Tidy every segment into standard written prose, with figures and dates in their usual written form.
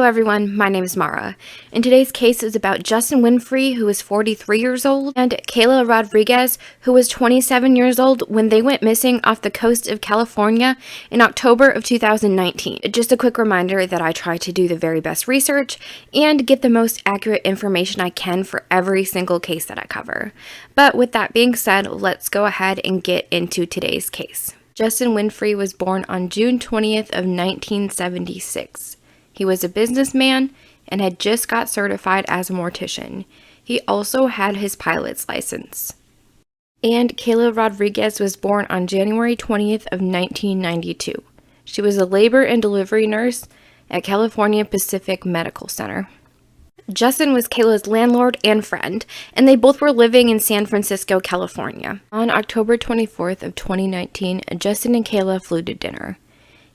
everyone, my name is Marah, and today's case is about Justin Winfrey, who is 43 years old, and Kayla Rodriguez, who was 27 years old when they went missing off the coast of California in October of 2019. Just a quick reminder that I try to do the very best research and get the most accurate information I can for every single case that I cover. But with that being said, let's go ahead and get into today's case. Justin Winfrey was born on June 20th of 1976. He was a businessman and had just got certified as a mortician. He also had his pilot's license. And Kayla Rodriguez was born on January 20th of 1992. She was a labor and delivery nurse at California Pacific Medical Center. Justin was Kayla's landlord and friend, and they both were living in San Francisco, California. On October 24th of 2019, Justin and Kayla flew to dinner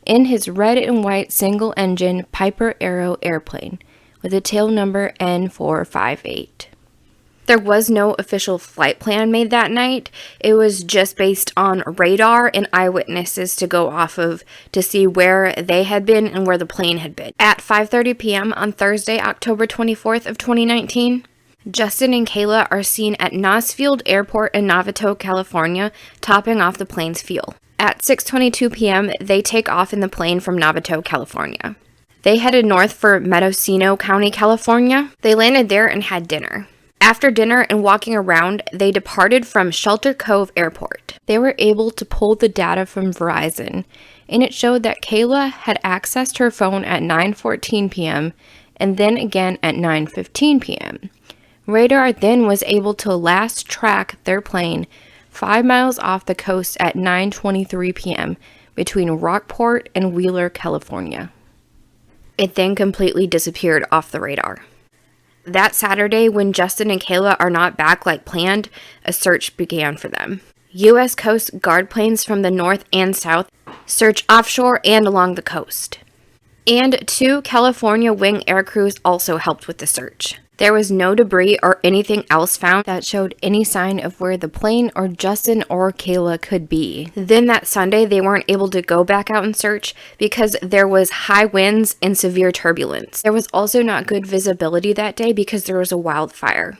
in his red and white single-engine Piper Arrow airplane with a tail number N458. There was no official flight plan made that night. It was just based on radar and eyewitnesses to go off of to see where they had been and where the plane had been. At 5:30 p.m. on Thursday, October 24th of 2019, Justin and Kayla are seen at Nosfield Airport in Novato, California, topping off the plane's fuel. At 6:22 p.m., they take off in the plane from Novato, California. They headed north for Mendocino County, California. They landed there and had dinner. After dinner and walking around, they departed from Shelter Cove Airport. They were able to pull the data from Verizon, and it showed that Kayla had accessed her phone at 9:14 p.m. and then again at 9:15 p.m. Radar then was able to last track their plane 5 miles off the coast at 9:23 p.m. between Rockport and Wheeler, California. It then completely disappeared off the radar. That Saturday, when Justin and Kayla are not back like planned, a search began for them. U.S. Coast Guard planes from the north and south search offshore and along the coast. And 2 California Wing air crews also helped with the search. There was no debris or anything else found that showed any sign of where the plane or Justin or Kayla could be. Then that Sunday, they weren't able to go back out and search because there was high winds and severe turbulence. There was also not good visibility that day because there was a wildfire.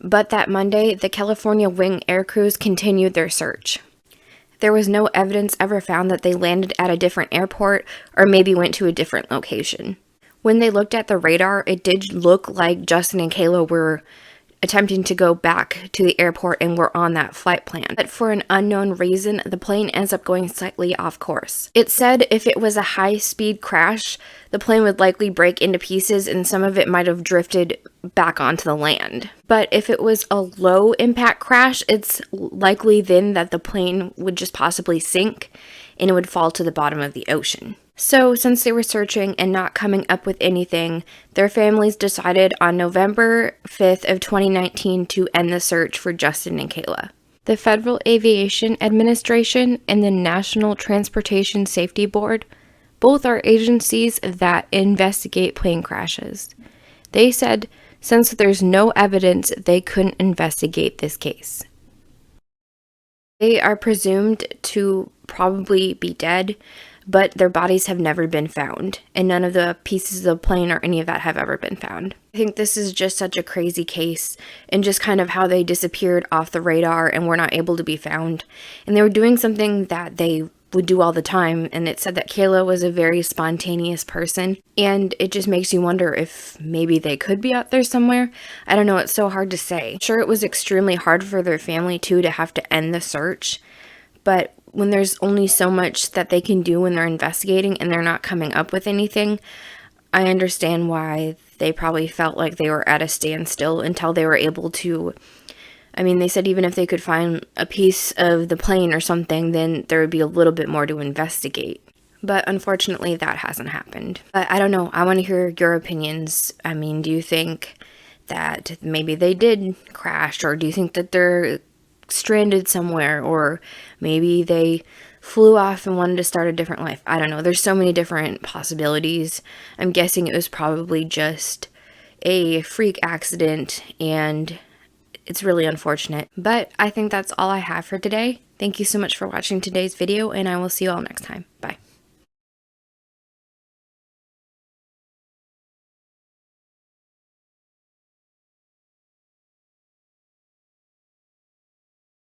But that Monday, the California Wing air crews continued their search. There was no evidence ever found that they landed at a different airport or maybe went to a different location. When they looked at the radar, it did look like Justin and Kayla were attempting to go back to the airport and were on that flight plan. But for an unknown reason, the plane ends up going slightly off course. It said if it was a high-speed crash, the plane would likely break into pieces and some of it might have drifted back onto the land. But if it was a low-impact crash, it's likely then that the plane would just possibly sink and it would fall to the bottom of the ocean. So, since they were searching and not coming up with anything, their families decided on November 5th of 2019 to end the search for Justin and Kayla. The Federal Aviation Administration and the National Transportation Safety Board, both are agencies that investigate plane crashes. They said since there's no evidence, they couldn't investigate this case. They are presumed to probably be dead, but their bodies have never been found, and none of the pieces of the plane or any of that have ever been found. I think this is just such a crazy case, and just kind of how they disappeared off the radar and were not able to be found. And they were doing something that they would do all the time, and it said that Kayla was a very spontaneous person, and it just makes you wonder if maybe they could be out there somewhere. I don't know, it's so hard to say. Sure, it was extremely hard for their family too to have to end the search, but when there's only so much that they can do when they're investigating and they're not coming up with anything, I understand why they probably felt like they were at a standstill until they were able to. I mean, they said even if they could find a piece of the plane or something, then there would be a little bit more to investigate. But unfortunately, that hasn't happened. But I don't know. I want to hear your opinions. I mean, do you think that maybe they did crash, or do you think that they're stranded somewhere, or maybe they flew off and wanted to start a different life? I don't know. There's so many different possibilities. I'm guessing it was probably just a freak accident, and it's really unfortunate. But I think that's all I have for today. Thank you so much for watching today's video, and I will see you all next time. Bye.